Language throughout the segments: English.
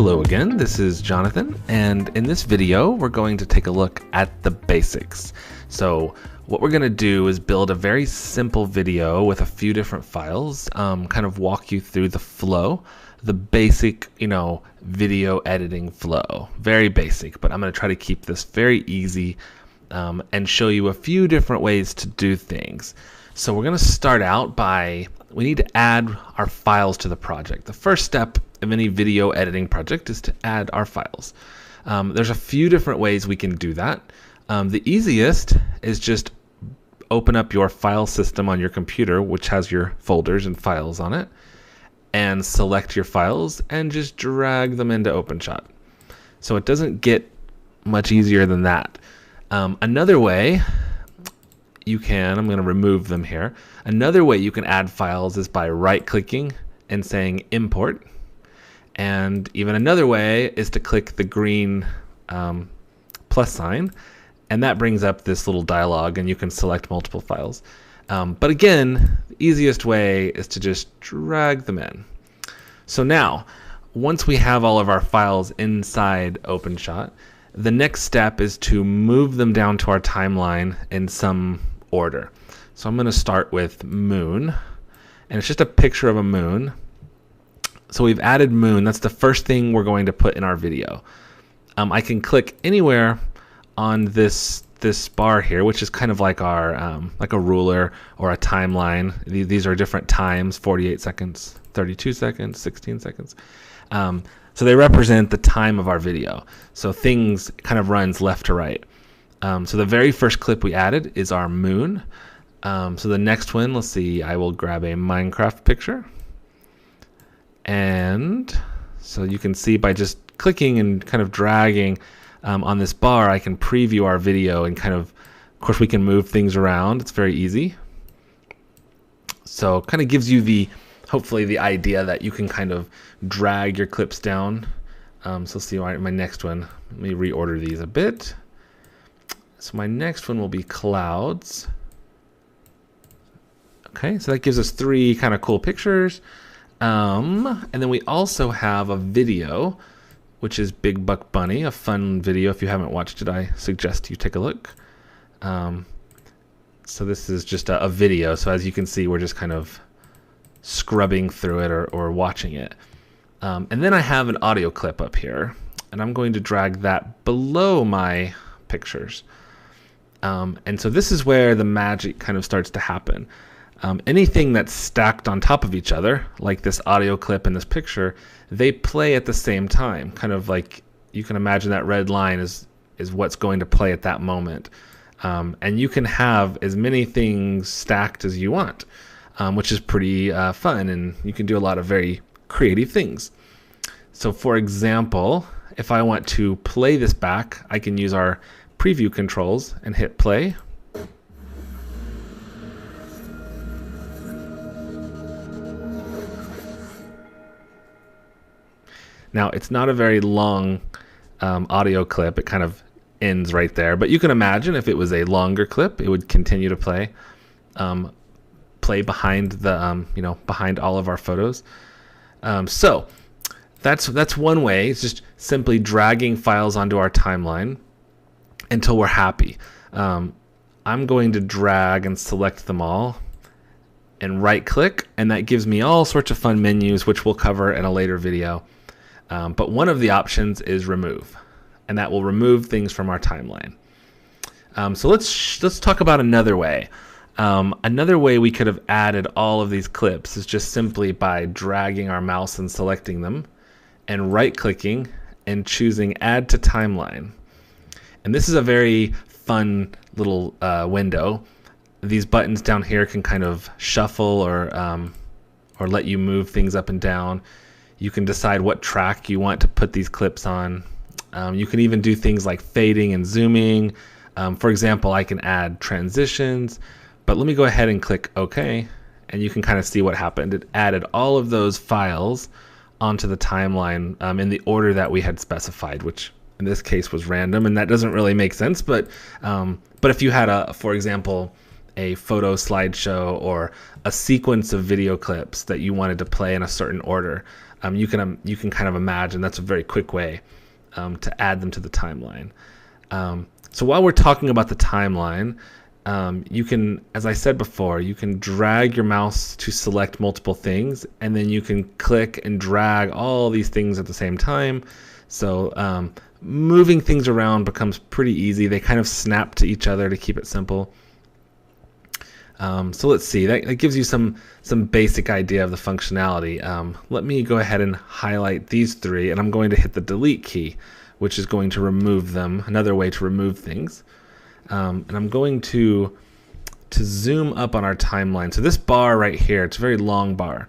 Hello again, this is Jonathan, and in this video we're going to take a look at the basics. So what we're going to do is build a very simple video with a few different files, kind of walk you through the flow, the basic, video editing flow. Very basic, but I'm going to try to keep this very easy and show you a few different ways to do things. So we're going to start out by, we need to add our files to the project. The first step of any video editing project is to add our files. There's a few different ways we can do that. The easiest is just open up your file system on your computer, which has your folders and files on it, and select your files and just drag them into OpenShot. So it doesn't get much easier than that. Another way you can, I'm going to remove them here. Another way you can add files is by right-clicking and saying import. And even another way is to click the green plus sign, and that brings up this little dialog and you can select multiple files. But again, the easiest way is to just drag them in. So now, once we have all of our files inside OpenShot, the next step is to move them down to our timeline in some order. So I'm going to start with moon, and it's just a picture of a moon. So we've added moon. That's the first thing we're going to put in our video. I can click anywhere on this bar here, which is kind of like our like a ruler or a timeline. These are different times: 48 seconds, 32 seconds, 16 seconds. So they represent the time of our video. So things kind of runs left to right. So the very first clip we added is our moon. So the next one, let's see, I will grab a Minecraft picture. And so you can see by just clicking and kind of dragging on this bar, I can preview our video and of course we can move things around. It's very easy. So it kind of gives you hopefully the idea that you can kind of drag your clips down. So let's see my next one. Let me reorder these a bit. So my next one will be clouds. Okay, so that gives us three kind of cool pictures. And then we also have a video, which is Big Buck Bunny, a fun video. If you haven't watched it, I suggest you take a look. So this is just a video. So as you can see, we're just kind of scrubbing through it or watching it. And then I have an audio clip up here, and I'm going to drag that below my pictures. And so this is where the magic kind of starts to happen. Anything that's stacked on top of each other, like this audio clip and this picture, they play at the same time. Kind of like you can imagine that red line is what's going to play at that moment. And you can have as many things stacked as you want, which is pretty fun, and you can do a lot of very creative things. So for example, if I want to play this back, I can use our preview controls and hit play. Now, it's not a very long audio clip. It kind of ends right there. But you can imagine if it was a longer clip, it would continue to play behind the behind all of our photos. So that's one way. It's just simply dragging files onto our timeline until we're happy. I'm going to drag and select them all and right click, and that gives me all sorts of fun menus, which we'll cover in a later video. But one of the options is remove, and that will remove things from our timeline. So let's talk about another way. Another way we could have added all of these clips is just simply by dragging our mouse and selecting them, and right-clicking and choosing Add to Timeline. And this is a very fun little window. These buttons down here can kind of shuffle or let you move things up and down. You can decide what track you want to put these clips on. You can even do things like fading and zooming. For example, I can add transitions, but let me go ahead and click OK, and you can kind of see what happened. It added all of those files onto the timeline in the order that we had specified, which in this case was random, and that doesn't really make sense. But if you had for example, a photo slideshow or a sequence of video clips that you wanted to play in a certain order. You can kind of imagine that's a very quick way to add them to the timeline. So while we're talking about the timeline, you can, as I said before, you can drag your mouse to select multiple things, and then you can click and drag all these things at the same time. So moving things around becomes pretty easy. They kind of snap to each other to keep it simple. So let's see, that gives you some basic idea of the functionality. Let me go ahead and highlight these three, and I'm going to hit the delete key, which is going to remove them, another way to remove things. And I'm going to zoom up on our timeline. So this bar right here, it's a very long bar.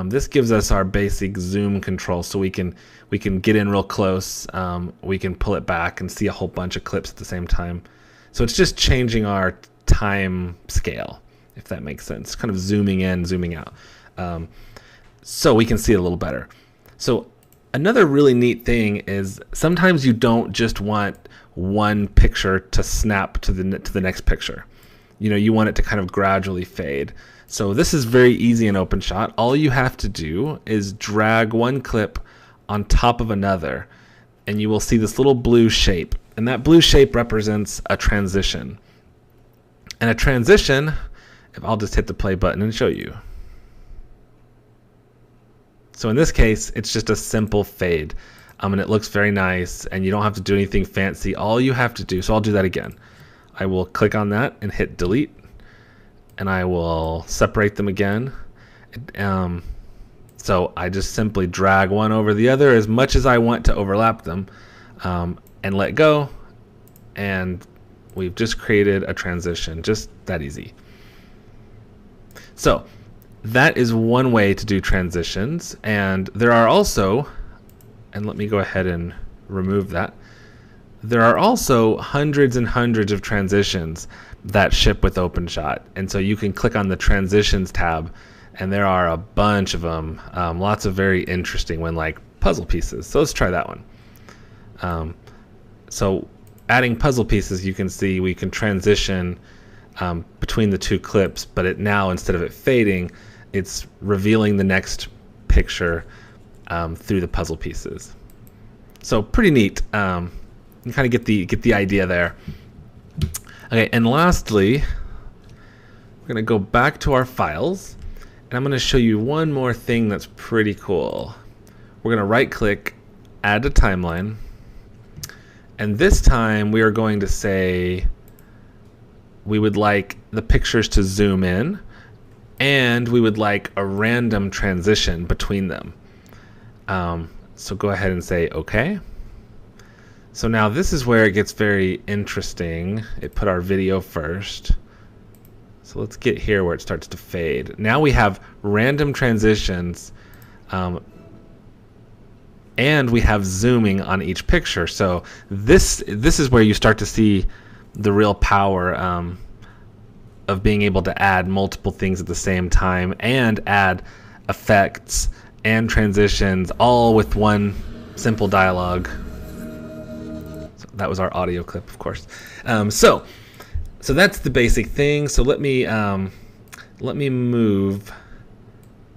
This gives us our basic zoom control, so we can get in real close. We can pull it back and see a whole bunch of clips at the same time. So it's just changing our time scale, if that makes sense. Kind of zooming in, zooming out, so we can see it a little better. So another really neat thing is sometimes you don't just want one picture to snap to the next picture. You want it to kind of gradually fade. So this is very easy in OpenShot. All you have to do is drag one clip on top of another, and you will see this little blue shape. And that blue shape represents a transition. And a transition, if I'll just hit the play button and show you. So in this case, it's just a simple fade. And it looks very nice, and you don't have to do anything fancy. All you have to do, so I'll do that again. I will click on that and hit delete, and I will separate them again. So I just simply drag one over the other as much as I want to overlap them, and let go, and we've just created a transition, just that easy. So that is one way to do transitions, and there are also, and let me go ahead and remove that, there are also hundreds and hundreds of transitions that ship with OpenShot, and so you can click on the transitions tab, and there are a bunch of them, lots of very interesting one, like puzzle pieces. So let's try that one. So adding puzzle pieces, you can see we can transition between the two clips, but it now, instead of it fading, it's revealing the next picture through the puzzle pieces. So pretty neat. You kind of get the idea there. Okay, and lastly, we're going to go back to our files, and I'm going to show you one more thing that's pretty cool. We're going to right-click, add to timeline, and this time we are going to say we would like the pictures to zoom in, and we would like a random transition between them. So go ahead and say OK. So now this is where it gets very interesting. It put our video first. So let's get here where it starts to fade. Now we have random transitions, and we have zooming on each picture. So this is where you start to see the real power of being able to add multiple things at the same time and add effects and transitions all with one simple dialogue. So that was our audio clip, of course. So that's the basic thing. So let me move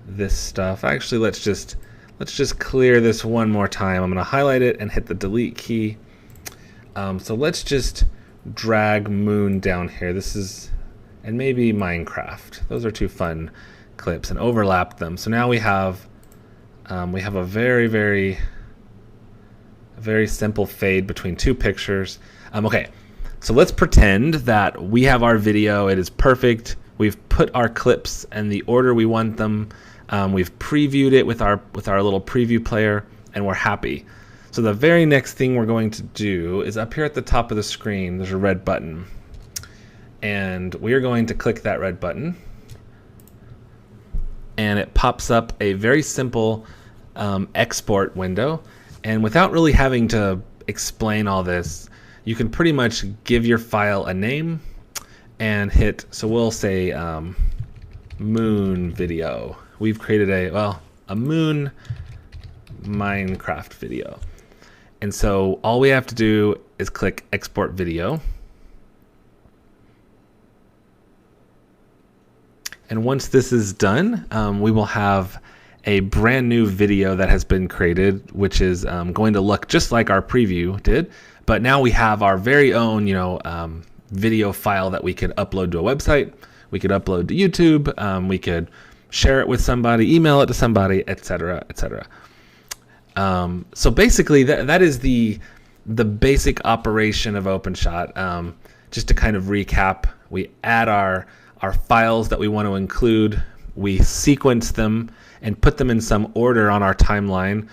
this stuff. Actually, let's just clear this one more time. I'm going to highlight it and hit the delete key. So let's just drag Moon down here. This is, and maybe Minecraft. Those are two fun clips, and overlap them. So now we have a very simple fade between two pictures. Okay, so let's pretend that we have our video. It is perfect. We've put our clips in the order we want them. We've previewed it with our little preview player, and we're happy. So the very next thing we're going to do is up here at the top of the screen, there's a red button. And we are going to click that red button. And it pops up a very simple export window. And without really having to explain all this, you can pretty much give your file a name and hit, so we'll say Moon video. We've created a Moon Minecraft video. And so all we have to do is click export video. And once this is done, we will have a brand new video that has been created, which is going to look just like our preview did. But now we have our very own, video file that we could upload to a website. We could upload to YouTube. We could share it with somebody, email it to somebody, etc., etc. So basically, that is the basic operation of OpenShot. Just to kind of recap, we add our files that we want to include, we sequence them and put them in some order on our timeline.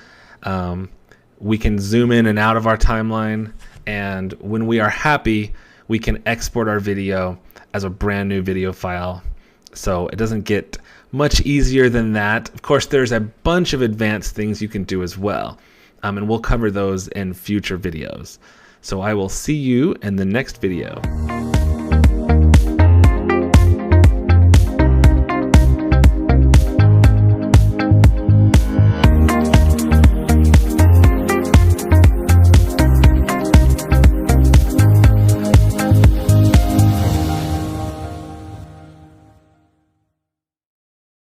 We can zoom in and out of our timeline, and when we are happy, we can export our video as a brand new video file. So it doesn't get much easier than that. Of course, there's a bunch of advanced things you can do as well, and we'll cover those in future videos. So I will see you in the next video.